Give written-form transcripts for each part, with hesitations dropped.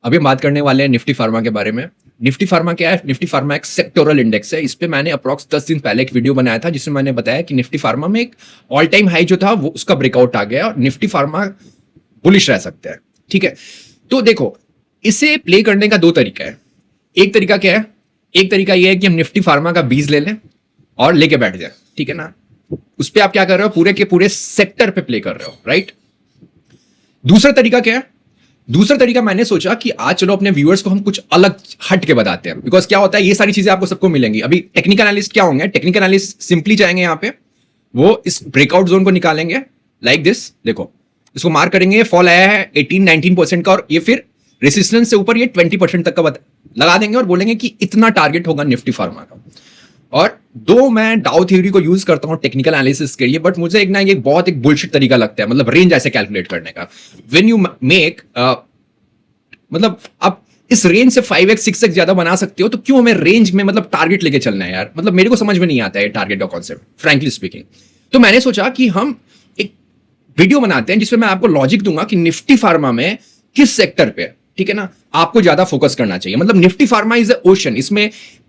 अभी हम बात करने वाले हैं निफ्टी फार्मा के बारे में। निफ्टी फार्मा क्या है? निफ्टी फार्मा एक सेक्टोरल इंडेक्स है। इस पे मैंने अप्रॉक्स 10 दिन पहले एक वीडियो बनाया था जिसमें मैंने बताया कि निफ्टी फार्मा में एक ऑल टाइम हाई जो था वो उसका ब्रेकआउट आ गया और निफ्टी फार्मा बुलिश रह सकता है। ठीक है, तो देखो इसे प्ले करने का दो तरीका है। एक तरीका क्या है? एक तरीका यह है कि हम निफ्टी फार्मा का बीज ले लें और लेके बैठ जाए। ठीक है ना, उस पर आप क्या कर रहे हो? पूरे के पूरे सेक्टर पे प्ले कर रहे हो, राइट। दूसरा तरीका क्या है? दूसरा तरीका मैंने सोचा कि आज चलो अपने व्यूअर्स को हम कुछ अलग हट के बताते हैं। बिकॉज क्या होता है, ये सारी चीजें आपको सबको मिलेंगी। अभी टेक्निकल एनालिस्ट क्या होंगे? टेक्निकल एनालिस्ट सिंपली जाएंगे यहां पे, वो इस ब्रेकआउट जोन को निकालेंगे लाइक दिस। देखो इसको मार्क करेंगे, फॉल आया है 18-19% का और ये फिर रेसिस्टेंस से ऊपर ये 20% तक का लगा देंगे और बोलेंगे कि इतना टारगेट होगा निफ्टी फार्मा का। और दो मैं डाउ थ्योरी को यूज करता हूं टेक्निकल एनालिसिस के लिए, बट मुझे एक ना ये बहुत एक बुलशिट तरीका लगता है, मतलब रेंज ऐसे कैलकुलेट करने का। व्हेन यू मेक मतलब आप इस रेंज से 5x 6x ज्यादा बना सकते हो, तो क्यों हमें रेंज में मतलब टारगेट लेके चलना है यार? मतलब मेरे को समझ में नहीं आता है टारगेट का कॉन्सेप्ट, फ्रैंकली स्पीकिंग। तो मैंने सोचा कि हम एक वीडियो बनाते हैं जिसमें मैं आपको लॉजिक दूंगा कि निफ्टी फार्मा में किस सेक्टर पे, ठीक है ना, आपको ज्यादा फोकस करना चाहिए। मतलब Nifty pharma is a ocean, इसमें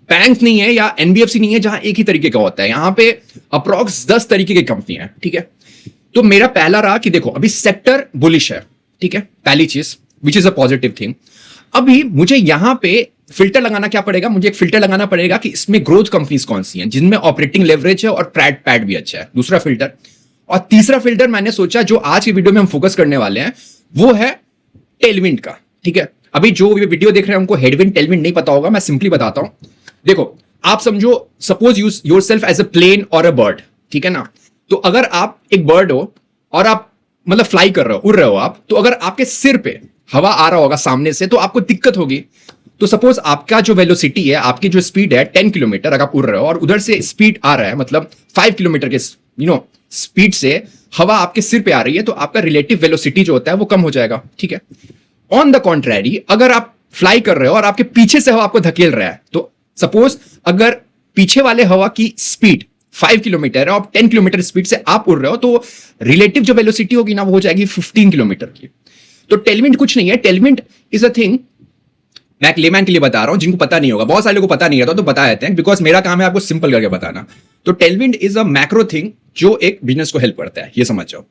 बैंक नहीं है या एनबीएफसी नहीं है जहां एक ही तरीके का होता है। यहां पे अप्रॉक्स 10 तरीके की कंपनियां हैं। ठीक है, तो मेरा पहला रहा कि देखो अभी सेक्टर बुलिश है। ठीक है, पहली चीज which is a positive thing. अभी मुझे यहां पे फिल्टर लगाना क्या पड़ेगा? मुझे एक फिल्टर लगाना पड़ेगा कि इसमें ग्रोथ कंपनीज कौन सी हैं जिनमें ऑपरेटिंग लेवरेज है और पैड भी अच्छा है, दूसरा फिल्टर। और तीसरा फिल्टर मैंने सोचा जो आज की वीडियो में हम फोकस करने वाले हैं वो है टेलविंड का। ठीक है, अभी जो वीडियो देख रहे हैं उनको हेडविंड टेलविंड नहीं पता होगा, मैं सिंपली बताता हूं। देखो आप समझो, suppose use yourself as a plane और अ बर्ड। ठीक है ना, तो अगर आप एक बर्ड हो और आप मतलब फ्लाई कर रहे हो, उड़ रहे हो आप, तो अगर आपके सिर पे हवा आ रहा होगा सामने से तो आपको दिक्कत होगी। तो सपोज आपका जो वेलोसिटी है, आपकी जो स्पीड है 10 किलोमीटर, अगर आप उड़ रहे हो और उधर से स्पीड आ रहा है मतलब 5 किलोमीटर के स्पीड से हवा आपके सिर पे आ रही है, तो आपका रिलेटिव वेलोसिटी जो होता है वो कम हो जाएगा। ठीक है, ऑन द कॉन्ट्रैरी अगर आप फ्लाई कर रहे हो और आपके पीछे से हवा आपको धकेल रहा है, तो सपोज अगर पीछे वाले हवा की स्पीड 5 किलोमीटर है और 10 किलोमीटर स्पीड से आप उड़ रहे हो, तो रिलेटिव जो वेलोसिटी होगी ना वो हो जाएगी 15 किलोमीटर की। तो टेलविंड कुछ नहीं है, टेलविंड इज अ थिंग, मैं एक लेमैन के लिए बता रहा हूं जिनको पता नहीं होगा, बहुत सारे लोगों को पता नहीं रहता तो बता देते हैं, बिकॉज मेरा काम है आपको सिंपल करके बताना। तो Tailwind is a macro thing जो एक बिजनेस को हेल्प करता है, ये समझ जाओ।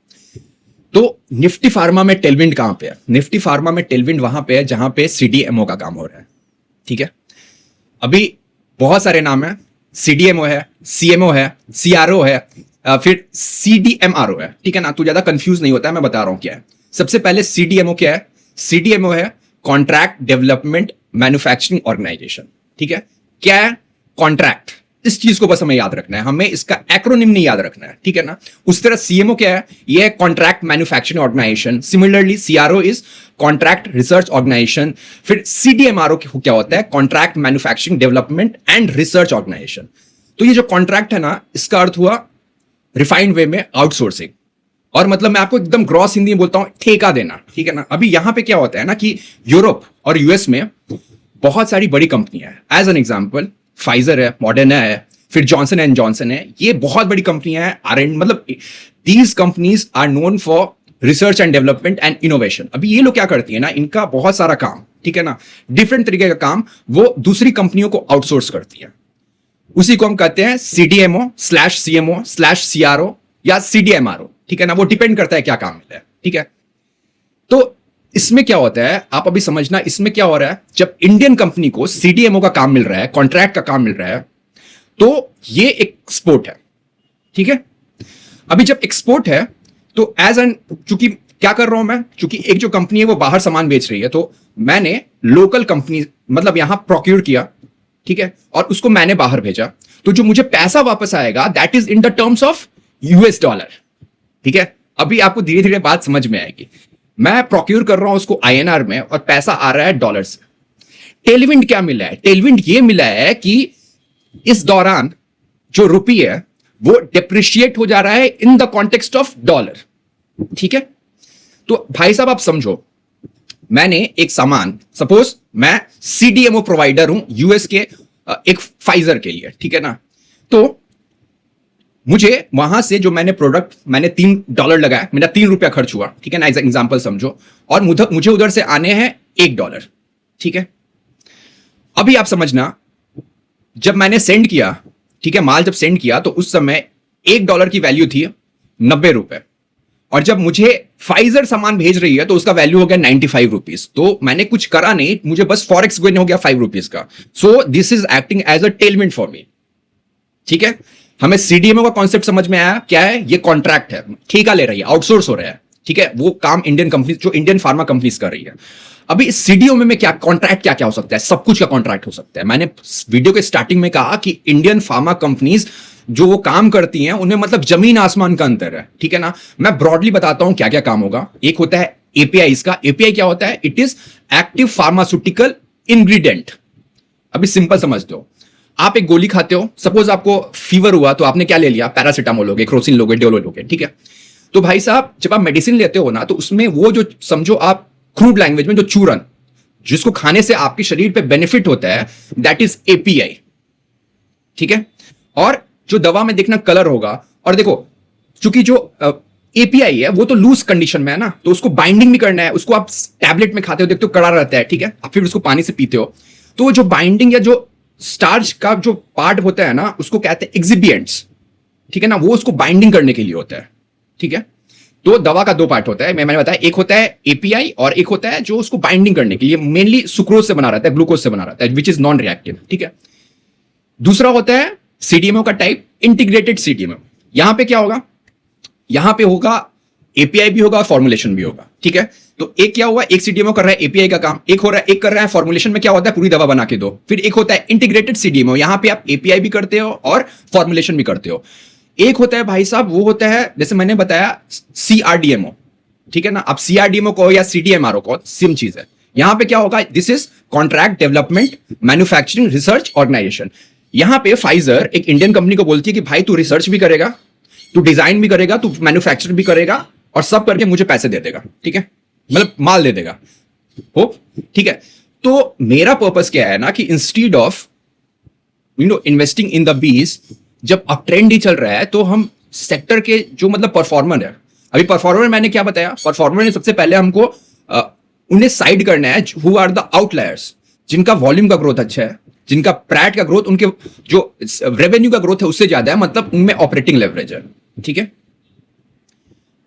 तो निफ्टी फार्मा में टेलविंड कहां पे है? निफ्टी फार्मा में टेलविंड वहां पे है जहां पे सीडीएमओ का काम हो रहा है। ठीक है, अभी बहुत सारे नाम है, सीडीएमओ है, सीएमओ है, सीआरओ है, फिर सीडीएमआरओ है। ठीक है ना, तू ज्यादा कंफ्यूज नहीं होता है, मैं बता रहा हूं क्या है। सबसे पहले सीडीएमओ क्या है? सीडीएमओ है कॉन्ट्रैक्ट डेवलपमेंट मैन्युफैक्चरिंग ऑर्गेनाइजेशन। ठीक है, क्या है? कॉन्ट्रैक्ट, इस चीज को बस हमें याद रखना है, हमें इसका एक्रोनिम नहीं याद रखना है। ठीक है ना, उस तरह सीएमओ क्या है? ये है contract manufacturing organisation. Similarly CRO is contract research organisation. फिर सीडीएमआरओ क्या होता है? Contract manufacturing development and research organisation. तो ये जो कॉन्ट्रैक्ट है ना, इसका अर्थ हुआ रिफाइंड वे में आउटसोर्सिंग, और मतलब मैं आपको एकदम ग्रॉस हिंदी में बोलता हूं, ठेका देना। ठीक है ना, अभी यहां पे क्या होता है ना कि यूरोप और यूएस में बहुत सारी बड़ी कंपनियां हैं। एज एन एग्जांपल फाइजर है, मॉडर्ना है, फिर जॉनसन एंड जॉनसन है। ये बहुत बड़ी कंपनियां हैं, मतलब these companies are known for research and development and innovation. अभी ये लोग क्या करती है ना, इनका बहुत सारा काम, ठीक है ना, डिफरेंट तरीके का काम वो दूसरी कंपनियों को आउटसोर्स करती है। उसी को हम कहते हैं CDMO slash CMO slash CRO या सीडीएमआरओ। ठीक है ना, वो डिपेंड करता है क्या काम मिलता है। ठीक है, तो इसमें क्या होता है आप अभी समझना, इसमें क्या हो रहा है, जब इंडियन कंपनी को सीडीएमओ का काम मिल रहा है, कॉन्ट्रैक्ट का काम मिल रहा है, तो ये एक्सपोर्ट है। ठीक है, अभी जब एक्सपोर्ट है तो एज एन, चूंकि क्या कर रहा हूं मैं, चूंकि एक जो कंपनी है वो बाहर सामान बेच रही है, तो मैंने लोकल कंपनी मतलब यहां प्रोक्योर किया। ठीक है, और उसको मैंने बाहर भेजा, तो जो मुझे पैसा वापस आएगा that is in the terms of US dollar. ठीक है, अभी आपको धीरे धीरे बात समझ में आएगी। मैं प्रोक्योर कर रहा हूं उसको आईएनआर में और पैसा आ रहा है डॉलर से। टेलविंड क्या मिला है? टेलविंड ये मिला है कि इस दौरान जो रुपी है वो डिप्रिशिएट हो जा रहा है in the context of dollar. ठीक है, तो भाई साहब आप समझो, मैंने एक सामान, सपोज मैं सीडीएमओ प्रोवाइडर हूं यूएस के एक फाइजर के लिए। ठीक है ना, तो मुझे वहां से जो मैंने प्रोडक्ट, मैंने $3 लगाया, मेरा ₹3 खर्च हुआ। ठीक है ना, एग्जांपल समझो, और मुझे उधर से आने हैं $1। ठीक है, अभी आप समझना, जब मैंने सेंड किया, ठीक है, माल जब सेंड किया तो उस समय $1 की वैल्यू थी 90 रुपए, और जब मुझे फाइजर सामान भेज रही है तो उसका वैल्यू हो गया 95 रुपीज। तो मैंने कुछ करा नहीं, मुझे बस फॉरेक्स गेन हो गया 5 रुपीज का। So this is acting as a settlement for me. ठीक है, हमें सीडीएमओ का कॉन्सेप्ट समझ में आया। क्या है ये? कॉन्ट्रैक्ट है, ठेका ले रही है, आउटसोर्स हो रहा है। ठीक है, वो काम इंडियन कंपनी, जो इंडियन फार्मा कंपनीज कर रही है। अभी इस सीडीओ में क्या कॉन्ट्रैक्ट क्या क्या हो सकता है? सब कुछ का कॉन्ट्रैक्ट हो सकता है। मैंने वीडियो के स्टार्टिंग में कहा कि इंडियन फार्मा कंपनीज जो वो काम करती हैं उनमें मतलब जमीन आसमान का अंतर है। ठीक है ना, मैं ब्रॉडली बताता हूं क्या क्या काम होगा। एक होता है एपीआई। इसका एपीआई क्या होता है? It is active pharmaceutical ingredient. अभी सिंपल समझते हो, आप एक गोली खाते हो, सपोज आपको फीवर हुआ तो आपने क्या ले लिया? पैरासिटामोल लोगे, क्रोसिन लोगे, डेलो लोगे। ठीक है, तो भाई साहब जब आप मेडिसिन लेते हो ना तो उसमें वो जो समझो आप क्रूड लैंग्वेज में जो चूरन जिसको खाने से आपके शरीर पे बेनिफिट होता है, दैट इज एपीआई। ठीक है, और जो दवा में देखना कलर होगा, और देखो चूंकि जो एपीआई है वो तो लूज कंडीशन में है ना, तो उसको बाइंडिंग भी करना है। उसको आप टैबलेट में खाते हो, देखते हो कड़ा रहता है। ठीक है, आप फिर उसको पानी से पीते हो, तो जो बाइंडिंग या जो स्टार्च का जो पार्ट होता है ना, उसको कहते हैं एक्सिबिएंट्स। ठीक है ना, वो उसको बाइंडिंग करने के लिए होता है। ठीक है, तो दवा का दो पार्ट होता है, मैंने बताया, एक होता है एपीआई और एक होता है जो उसको बाइंडिंग करने के लिए मेनली सुक्रोज से बना रहता है, ग्लूकोज से बना रहता है, विच इज नॉन रिएक्टिव। ठीक है, दूसरा होता है सीडीएमओ का टाइप, इंटीग्रेटेड सीडीएमओ। यहां पे क्या होगा? यहां पे होगा एपीआई भी होगा, फॉर्मुलेशन भी होगा। ठीक है, तो एक क्या हुआ, एक सीडीएमओ कर रहा है एपीआई का काम, एक हो रहा है, एक कर रहा है फॉर्मुलेशन में क्या होता है पूरी दवा बना के दो। फिर एक होता है इंटीग्रेटेड सीडीएमओ, यहां पे आप एपीआई भी करते हो और फॉर्मुलेशन भी करते हो। एक होता है भाई साहब, वो होता है जैसे मैंने बताया सीआरडीएमओ। ठीक है ना, आप सीआरडीएमओ को या सीडीएमआरओ को सेम चीज है। यहां पे क्या होगा? This is contract development manufacturing research organisation. यहां पे फाइजर एक इंडियन कंपनी को बोलती है कि भाई तू रिसर्च भी करेगा, तू डिजाइन भी करेगा, तू मैन्युफैक्चर भी करेगा, और सब करके मुझे पैसे दे देगा। ठीक है, मतलब माल दे देगा। हो, ठीक है, तो मेरा पर्पस क्या है ना कि instead of investing in the bees, जब अप ट्रेंड ही चल रहा है तो हम सेक्टर के जो मतलब परफॉर्मर है, अभी परफॉर्मर मैंने क्या बताया? परफॉर्मर ने सबसे पहले हमको उन्हें साइड करना है, हु आर द आउटलायर्स, जिनका वॉल्यूम का ग्रोथ अच्छा है, जिनका प्रैट का ग्रोथ, उनके जो रेवेन्यू का ग्रोथ है उससे ज्यादा है, मतलब उनमें ऑपरेटिंग लेवरेज है। ठीक है,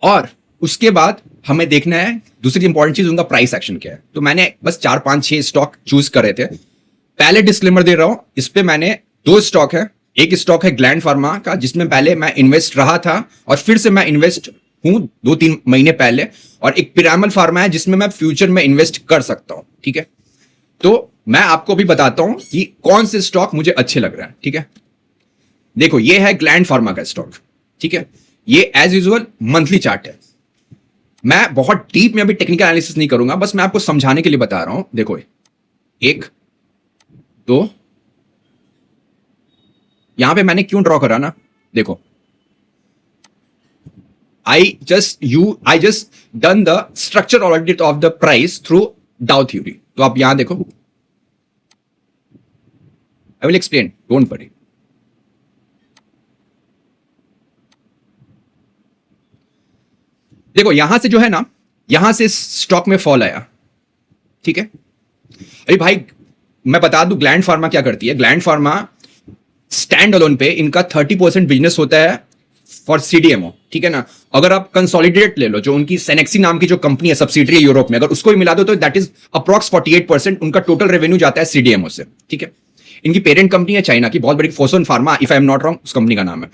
और उसके बाद हमें देखना है दूसरी इंपॉर्टेंट चीज, उनका प्राइस एक्शन क्या है। तो मैंने बस 4 5 6 स्टॉक चूज करे थे। पहले डिस्क्लेमर दे रहा हूं, इस पे मैंने 2 स्टॉक है। एक स्टॉक है ग्लैंड फार्मा का, जिसमें पहले मैं इन्वेस्ट रहा था और फिर से मैं इन्वेस्ट हूं 2-3 महीने पहले, और एक पिरामल फार्मा है जिसमें मैं फ्यूचर में इन्वेस्ट कर सकता हूं। ठीक है, तो मैं आपको भी बताता हूं कि कौन से स्टॉक मुझे अच्छे लग रहे हैं। ठीक है, देखो ये है ग्लैंड फार्मा का स्टॉक। ठीक है, ये एज यूजुअल मंथली चार्ट है। मैं बहुत डीप में अभी टेक्निकल एनालिसिस नहीं करूंगा, बस मैं आपको समझाने के लिए बता रहा हूं। देखो 1 2, यहां पे मैंने क्यों ड्रॉ करा ना, देखो I just done the structure audit of the price through डाउ थ्योरी। तो आप यहां देखो, I will explain, don't worry. देखो यहां से जो है ना, यहां से स्टॉक में फॉल आया। ठीक है, अरे भाई मैं बता दूं ग्लैंड फार्मा क्या करती है। ग्लैंड फार्मा स्टैंड अलोन पे इनका 30% बिजनेस होता है फॉर सीडीएमओ। ठीक है ना, अगर आप कंसोलिडेट ले लो, जो उनकी सेनेक्सी नाम की जो कंपनी है सबसिडियरी यूरोप में, अगर उसको भी मिला दो तो दैट इज अप्रॉक्स 48% उनका टोटल रेवेन्यू जाता है सीडीएमओ से। ठीक है, इनकी पेरेंट कंपनी है चाइना की बहुत बड़ी, Fosun pharma, if I am not wrong उस कंपनी का नाम है।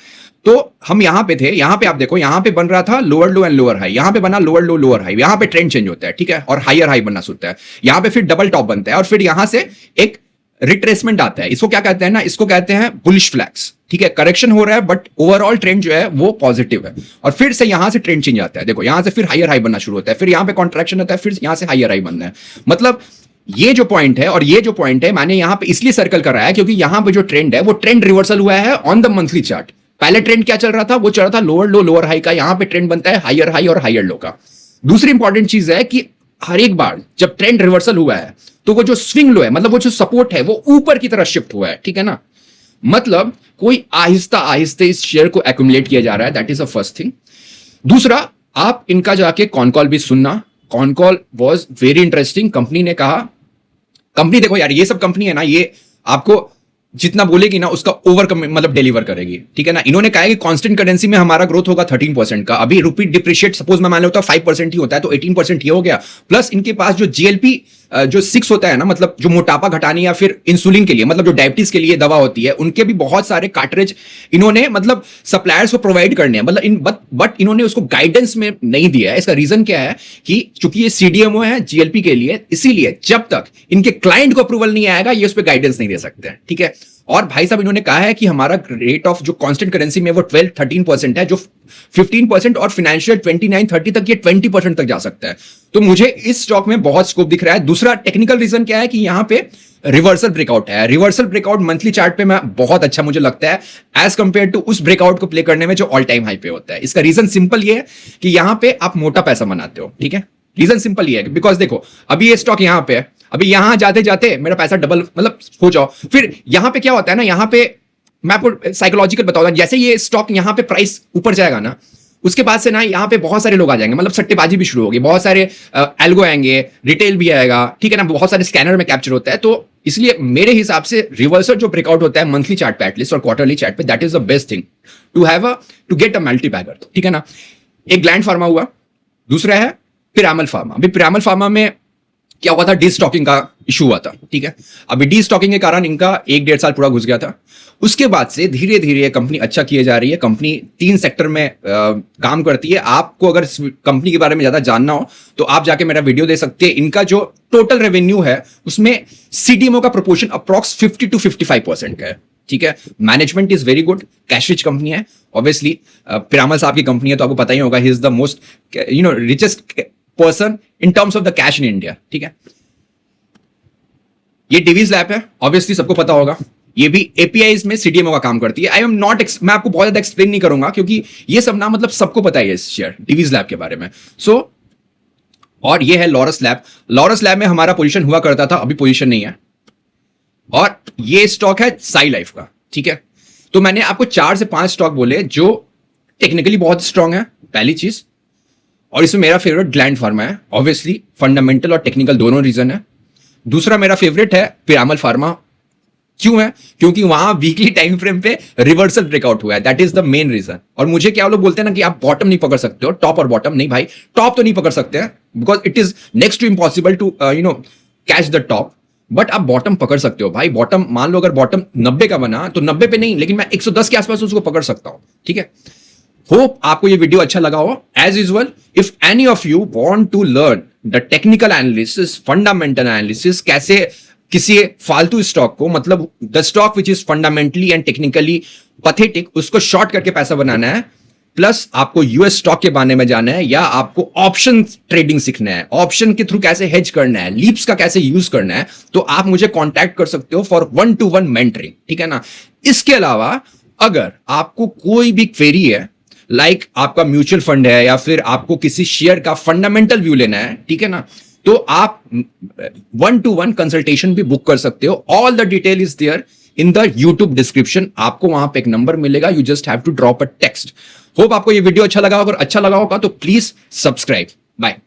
तो हम यहां पे थे, यहां पे आप देखो, यहां पे बन रहा था lower low and lower high, यहां पे बना लोअर लो लोअर हाई, यहां पे ट्रेंड चेंज होता है। ठीक है, और हायर हाई बनना शुरू होता है, यहां पे फिर डबल टॉप बनता है, और फिर यहां से एक रिट्रेसमेंट आता है। इसको क्या कहते हैं ना, इसको कहते हैं बुलिश फ्लैग्स। ठीक है, करेक्शन हो रहा है बट ओवरऑल ट्रेंड जो है वो पॉजिटिव है, और फिर से यहां से ट्रेंड चेंज आता है। देखो यहां से फिर हायर हाई बनना शुरू होता है, फिर यहां पे कॉन्ट्रैक्शन होता है, फिर यहां से हायर हाई बनना है। मतलब ये जो पॉइंट है और ये जो पॉइंट है, मैंने यहां पे इसलिए सर्कल कराया है क्योंकि यहां पे जो ट्रेंड है वो ट्रेंड रिवर्सल हुआ है ऑन द मंथली चार्ट। पहले ट्रेंड क्या चल रहा था? वो चल रहा था लोअर लो लोअर हाई का, यहां पे ट्रेंड बनता है हायर हाई और हायर लो का। दूसरी इंपॉर्टेंट चीज है कि हर एक बार जब ट्रेंड रिवर्सल हुआ है तो वो जो स्विंग लो है, मतलब वो जो सपोर्ट है, वो ऊपर की तरफ शिफ्ट हुआ है। ठीक है ना, मतलब कोई आहिस्ता आहिस्ता इस शेयर को एक्युमुलेट किया जा रहा है, that is a first thing. दूसरा, आप इनका जाके कॉन कॉल भी सुनना, con call was very interesting. Company ने कहा कंपनी देखो यार, ये सब कंपनी है ना, ये आपको जितना बोलेगी ना उसका ओवर मतलब डिलीवर करेगी, ठीक है ना। इन्होंने कहा है कि कांस्टेंट करेंसी में हमारा ग्रोथ होगा 13% का। अभी रुपी डिप्रिशिएट सपोज मैं मान लेता हूं 5% ही होता है, तो 18% ये हो गया। प्लस इनके पास जो GLP जो 6 होता है ना, मतलब जो मोटापा घटाने या फिर इंसुलिन के लिए, मतलब जो डायबिटीज के लिए दवा होती है, उनके भी बहुत सारे कार्ट्रिज इन्होंने मतलब सप्लायर्स को प्रोवाइड करने हैं, मतलब बट इन्होंने उसको गाइडेंस में नहीं दिया है। इसका रीजन क्या है कि चूंकि ये CDMO है GLP के लिए, इसीलिए जब तक इनके क्लाइंट को अप्रूवल नहीं आएगा ये उस पर गाइडेंस नहीं दे सकते हैं, ठीक है। और भाई साहब इन्होंने कहा है कि हमारा रेट ऑफ जो कांस्टेंट करेंसी में वो 12-13% है, जो 15% और फाइनेंशियल 29-30 तक ये 20% तक जा सकता है। तो मुझे इस स्टॉक में बहुत स्कोप दिख रहा है। दूसरा टेक्निकल रीजन क्या है कि यहां पे रिवर्सल ब्रेकआउट है। रिवर्सल ब्रेकआउट मंथली चार्ट पे मैं बहुत अच्छा मुझे लगता है एज कंपेयर टू उस ब्रेकआउट को प्ले करने में जो ऑल टाइम हाई पे होता है। इसका रीजन सिंपल ये है कि यहां पे आप मोटा पैसा बनाते हो, ठीक है। रीजन सिंपल ये है बिकॉज देखो अभी ये स्टॉक यहां पे है, अभी यहां जाते जाते मेरा पैसा डबल मतलब हो जाओ, फिर यहां पे क्या होता है ना, यहां पे मैं आपको साइकोलॉजिकल बताऊंगा, जैसे ये स्टॉक यहां पे प्राइस ऊपर जाएगा ना, उसके बाद से ना यहां पे बहुत सारे लोग आ जाएंगे, मतलब सट्टेबाजी भी शुरू होगी, बहुत सारे एल्गो आएंगे, रिटेल भी आएगा, ठीक है ना, बहुत सारे स्कैनर में कैप्चर होता है। तो इसलिए मेरे हिसाब से रिवर्सल जो ब्रेकआउट होता है मंथली चार्ट पे एटलीस्ट और क्वार्टरली चार्ट पे, that is the best thing to get a multibagger, ठीक है ना। एक ग्लैंड फार्मा हुआ, दूसरा है पिरामल फार्मा। अभी पिरामल फार्मा में क्या हुआ था, डी स्टॉकिंग का इशू हुआ था, ठीक है। अभी डी स्टॉकिंग के कारण इनका 1-1.5 साल पूरा घुस गया था। उसके बाद से धीरे धीरे कंपनी अच्छा किए जा रही है। कंपनी 3 सेक्टर में काम करती है। आपको अगर कंपनी के बारे में ज्यादा जानना हो तो आप जाके मेरा वीडियो दे सकते हैं। इनका जो टोटल रेवेन्यू है उसमें CDMO का प्रोपोर्शन अप्रॉक्स 50 to 55% का है, ठीक है। Management is very good, cash rich company है। ऑब्वियसली पिरामल साहब की कंपनी है तो आपको पता ही होगा, he is the most richest person in terms of the cash in India, ठीक है। ये डिवीज लैब है, ऑब्वियसली सबको पता होगा। ये भी APIs में CDMO का काम करती है। आई एम नॉट मैं आपको बहुत ज्यादा एक्सप्लेन नहीं करूंगा क्योंकि ये सब ना मतलब सबको पता है इस शेयर डिवीज लैब के बारे में। और ये है लॉरस लैब। लॉरस लैब में हमारा पोजीशन हुआ करता था, अभी पोजीशन नहीं है। और ये स्टॉक है साई लाइफ का, ठीक है। तो मैंने आपको 4 से 5 स्टॉक बोले जो टेक्निकली बहुत स्ट्रांग है, पहली चीज। और इसमें मेरा फेवरेट ग्लैंड फार्मा है, ऑब्वियसली फंडामेंटल और टेक्निकल दोनों रीजन है। दूसरा मेरा फेवरेट है पिरामल फार्मा। क्यों है? क्योंकि वहां वीकली टाइम फ्रेम पे रिवर्सल ब्रेकआउट हुआ है, that is the main reason. और मुझे क्या लोग बोलते हैं ना कि आप बॉटम नहीं पकड़ सकते हो, टॉप और बॉटम नहीं भाई, टॉप तो नहीं पकड़ सकते हैं because it is next to impossible to catch the top, but आप बॉटम पकड़ सकते हो भाई। बॉटम मान लो अगर बॉटम 90 का बना तो 90 पे नहीं, लेकिन मैं 110 के आसपास उसको पकड़ सकता हूं, ठीक है। होप आपको ये वीडियो अच्छा लगा हो। As usual, if any of you want to learn the technical analysis, fundamental analysis, कैसे किसी फालतू स्टॉक को, मतलब the stock which is fundamentally and technically pathetic, उसको शॉर्ट करके पैसा बनाना है, प्लस आपको US स्टॉक के बारे में जानना है, या आपको ऑप्शन ट्रेडिंग सीखना है, ऑप्शन के थ्रू कैसे हेज करना है, लीप्स का कैसे यूज करना है, तो आप मुझे कांटेक्ट कर सकते हो फॉर 1-to-1 मेंटरिंग, ठीक है ना। इसके अलावा अगर आपको कोई भी क्वेरी है, लाइक आपका म्यूचुअल फंड है या फिर आपको किसी शेयर का फंडामेंटल व्यू लेना है, ठीक है ना, तो आप 1-to-1 कंसल्टेशन भी बुक कर सकते हो। All the detail is there in the YouTube description. आपको वहां पे एक नंबर मिलेगा, you just have to drop a text. Hope आपको ये वीडियो अच्छा लगा, अगर अच्छा लगा होगा तो प्लीज सब्सक्राइब। बाय।